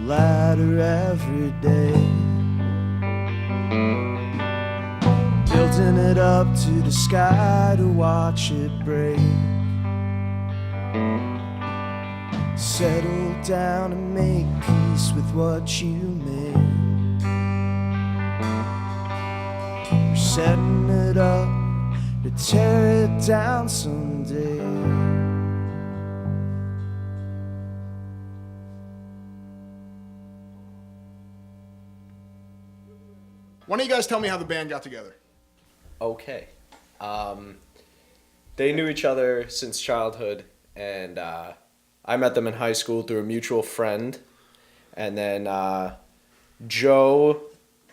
ladder every day, building it up to the sky to watch it break. Settle down and make peace with what you made. We're setting it up to tear it down someday. Why don't you guys tell me how the band got together? Okay. They knew each other since childhood, and I met them in high school through a mutual friend. And then Joe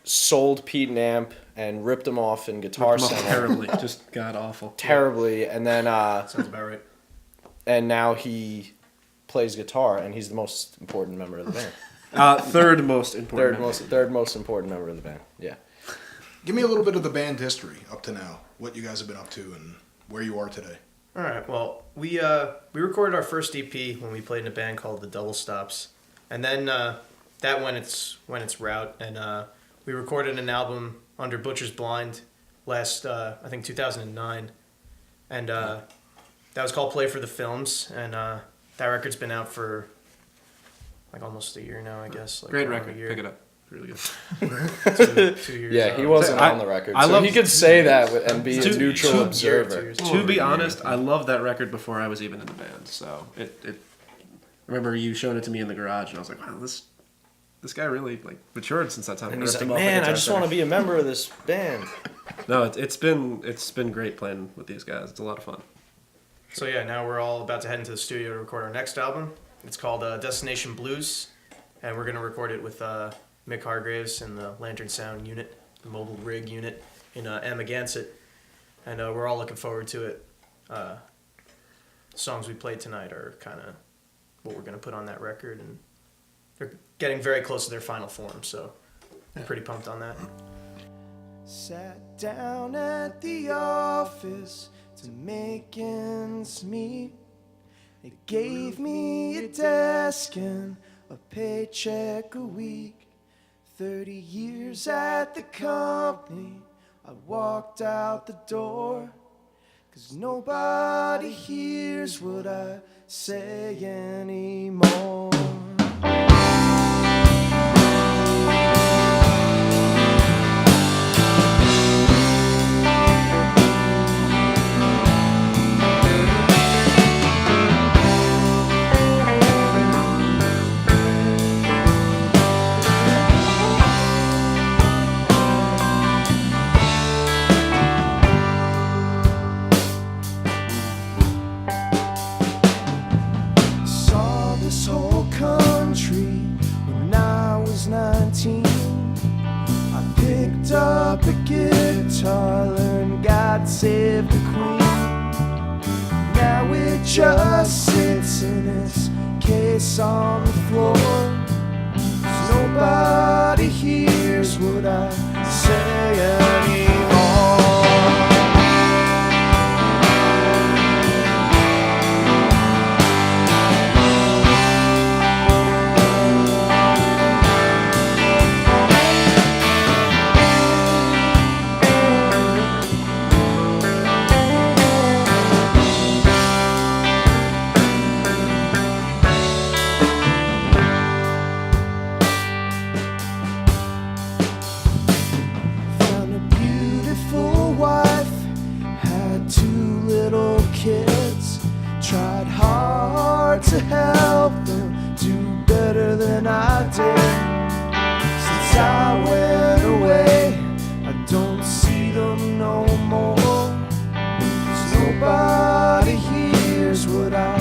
sold Pete an amp and ripped him off in Guitar Center. Terribly, just god awful. Terribly, and then Sounds about right. and now he plays guitar, and he's the most important member of the band. Third most important. Third most important member of the band. Yeah. Give me a little bit of the band history up to now. What you guys have been up to and where you are today. All right. Well, we recorded our first EP when we played in a band called the Double Stops, and then that went its route, and we recorded an album under Butcher's Blind last I think 2009, and that was called Play for the Films, and that record's been out for like almost a year now, I guess. Like Great record. A year. Pick it up. Really good. 2 years. Yeah, he wasn't on the record, so he could say that and be a neutral observer. To be honest, I loved that record before I was even in the band. So I remember you showing it to me in the garage, and I was like, wow, this guy really like matured since that time. And he's like, man, I just want to be a member of this band. No, it's been great playing with these guys. It's a lot of fun. So yeah, now we're all about to head into the studio to record our next album. It's called Destination Blues, and we're gonna record it with Mick Hargraves and the Lantern Sound unit, the mobile rig unit in Amagansett, and we're all looking forward to it. Songs we played tonight are kind of what we're gonna put on that record, and they're getting very close to their final form, so I'm pretty pumped on that. Sat down at the office to make ends meet. They gave me a desk and a paycheck a week. 30 years at the company, I walked out the door. 'Cause nobody hears what I say anymore. Saw this whole country when I was 19. I picked up a guitar, learned God Save the Queen. Now it just sits in its case on the floor. 'Cause nobody hears what I say anymore. Found a beautiful wife, had 2 little kids. Tried hard to help them do better than I did. Since I went away, I don't see them no more. 'Cause nobody hears what I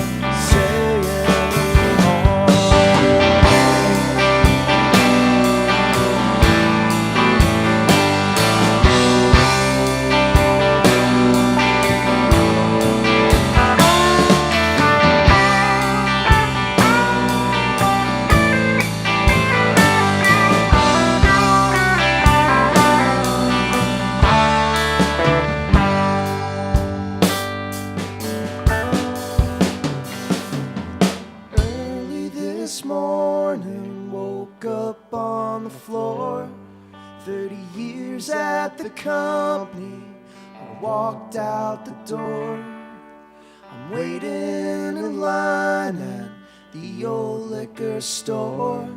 say anymore. Early this morning, woke up on the floor. 30 years at the company, I walked out the door. I'm waiting in line at the old liquor store.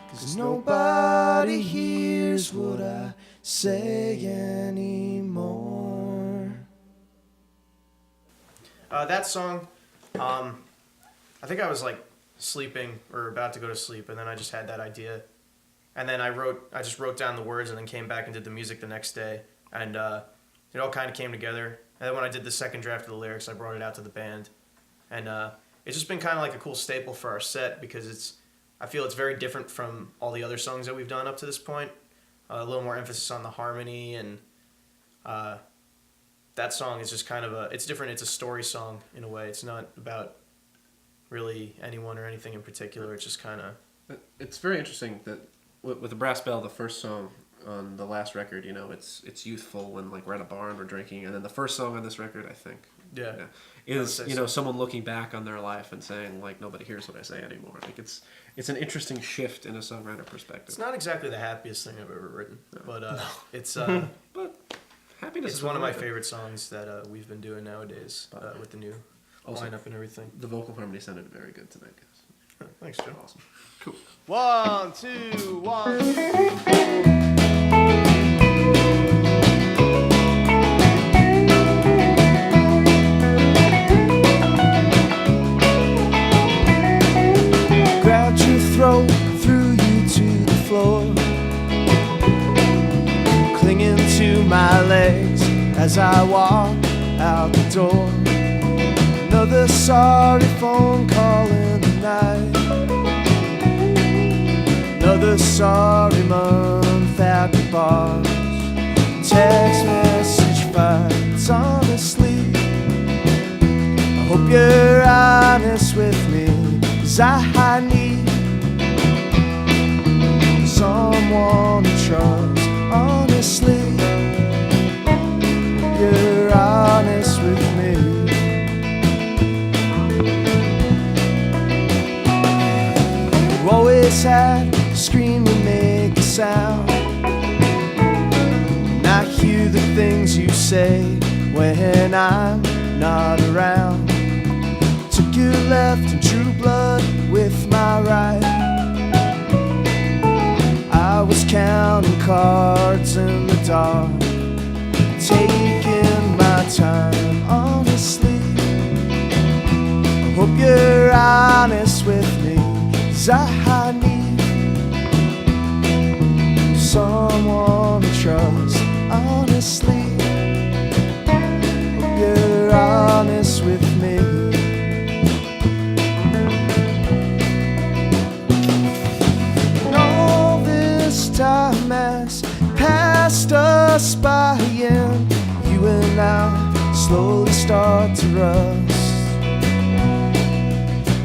'Cause nobody hears what I say anymore. That song, I think I was like sleeping or about to go to sleep, and then I just had that idea, and then I just wrote down the words, and then came back and did the music the next day, and it all kind of came together. And then when I did the second draft of the lyrics, I brought it out to the band, and it's just been kind of like a cool staple for our set because I feel it's very different from all the other songs that we've done up to this point. A little more emphasis on the harmony, and that song is just kind of it's different. It's a story song in a way. It's not about really anyone or anything in particular. It's just kind of... It's very interesting that with the Brass Bell, the first song on the last record, you know, it's youthful when like we're at a bar and we're drinking, and then the first song on this record, I think, is you know someone looking back on their life and saying like nobody hears what I say anymore. Like it's an interesting shift in a songwriter perspective. It's not exactly the happiest thing I've ever written, but it's But happiness it's is one of my good. favorite songs that we've been doing nowadays with the new Also, lineup and everything. The vocal harmony sounded very good tonight, guys. Thanks, Joe. Awesome. Cool. 1, 2, 1. Grabbed your throat, threw you to the floor, clinging to my leg. as I walk out the door. Another sorry phone call in the night. Another sorry month at the bars. Text message fights, honestly. I hope you're honest with me, 'cause I need someone to trust, honestly. You're honest with me. You always had a scream to make a sound, and I hear the things you say when I'm not around. Took your left and drew blood with my right. I was counting cards in the dark, taking my time, honestly. I hope you're honest with me, 'cause I need someone to trust, honestly. Hope you're honest with me. And all this time has passed us by, and you and I slowly start to rust.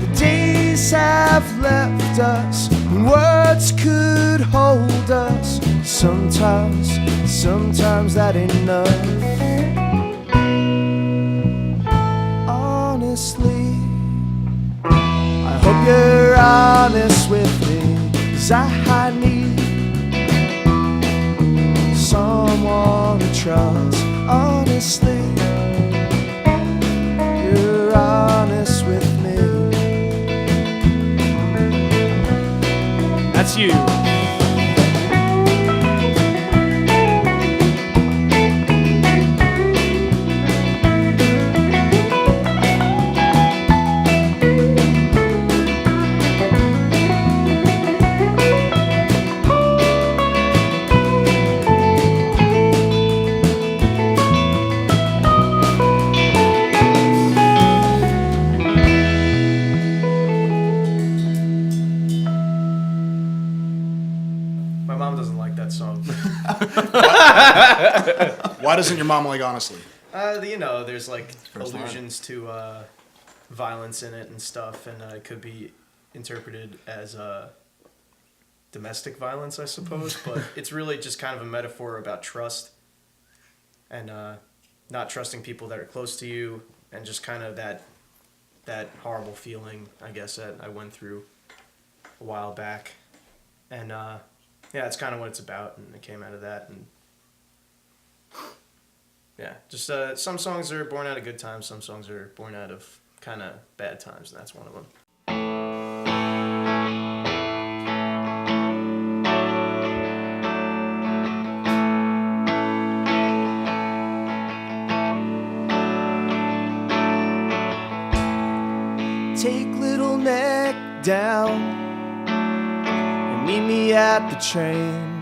The days have left us when words could hold us. Sometimes that ain't enough. Honestly, I hope you're honest with me, 'cause I need someone to trust, honestly. You're honest with me. That's you. My mom doesn't like that song. Why doesn't your mom like Honestly? You know, there's like First allusions to violence in it and stuff, and it could be interpreted as domestic violence, I suppose. But it's really just kind of a metaphor about trust and not trusting people that are close to you, and just kind of that horrible feeling, I guess, that I went through a while back. And yeah, it's kind of what it's about, and it came out of that. And yeah, just some songs are born out of good times, some songs are born out of kind of bad times, and that's one of them. Take Little Neck down and meet me at the trains.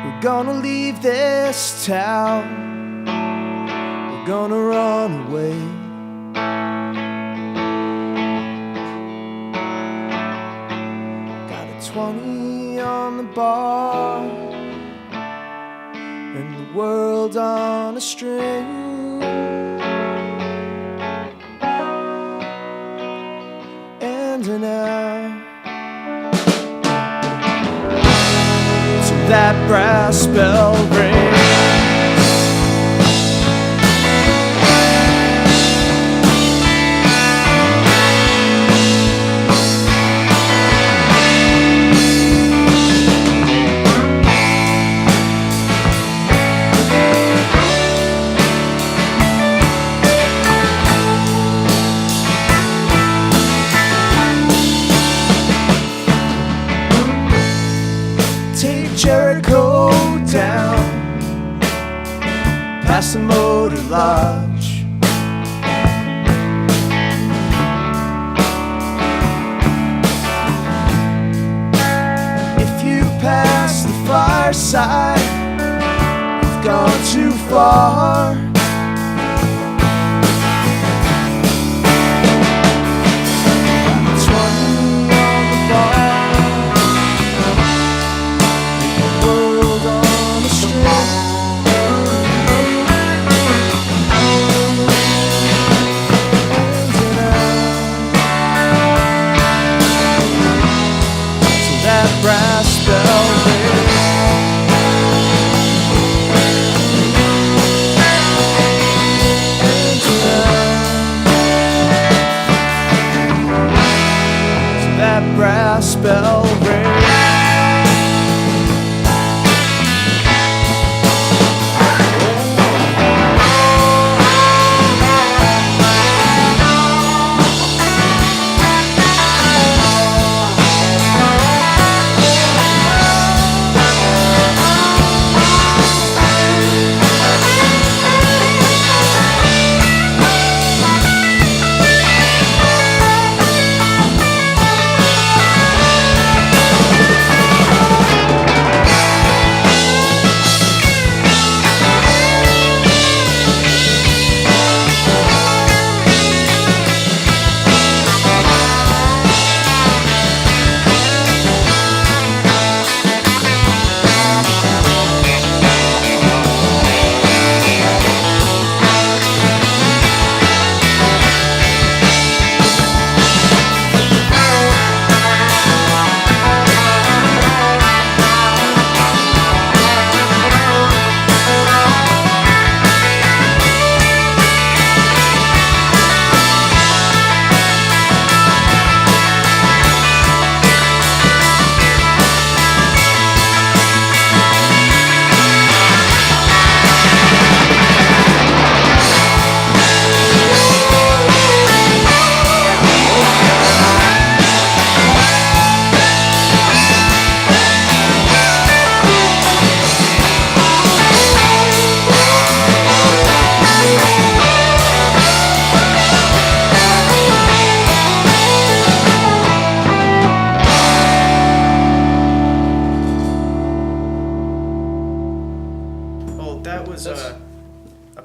We're gonna leave this town, we're gonna run away. Got a 20 on the bar and the world on a string. And an hour till that brass bell rings. Jericho down past the Motor Lodge. gone too far. 20 on the bar, the world on a string. That brass bell rings. And tonight, so that brass bell rings.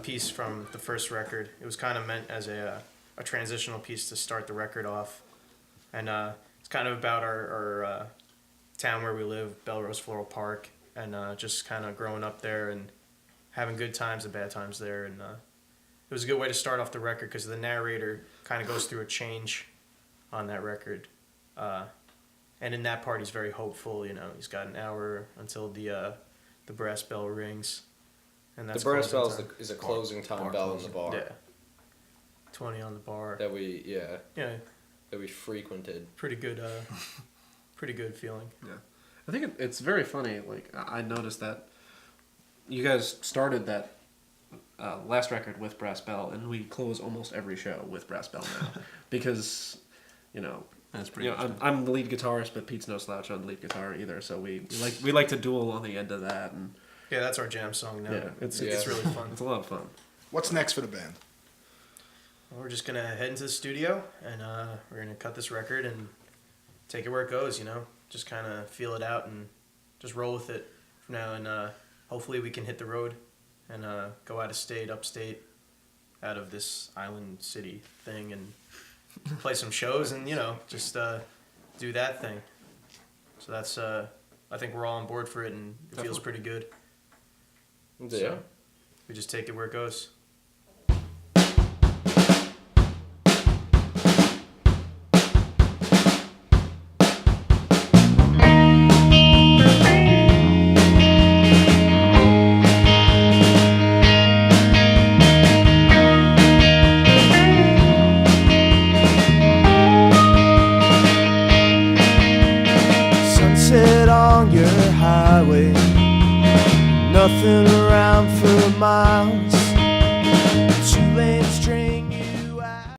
Piece from the first record. It was kind of meant as a transitional piece to start the record off, and it's kind of about our town where we live, Belrose Floral Park, and just kind of growing up there and having good times and bad times there. And it was a good way to start off the record because the narrator kind of goes through a change on that record, and in that part he's very hopeful. You know, he's got an hour until the brass bell rings. And that's the brass bell is a closing time bell in the bar. Yeah. 20 on the bar. That we Yeah. That we frequented. Pretty good feeling. Yeah. I think it's very funny. Like, I noticed that you guys started that last record with brass bell, and we close almost every show with brass bell now. Because, you know, that's pretty I'm the lead guitarist, but Pete's no slouch on lead guitar either, so we like to duel on the end of that. And yeah, that's our jam song now. Yeah, it's really fun. It's a lot of fun. What's next for the band? Well, we're just gonna head into the studio and we're gonna cut this record and take it where it goes. You know, just kind of feel it out and just roll with it from now. And hopefully we can hit the road and go out of state, upstate, out of this island city thing, and play some shows and just do that thing. So that's I think we're all on board for it, and it feels pretty good. Yeah. So we just take it where it goes.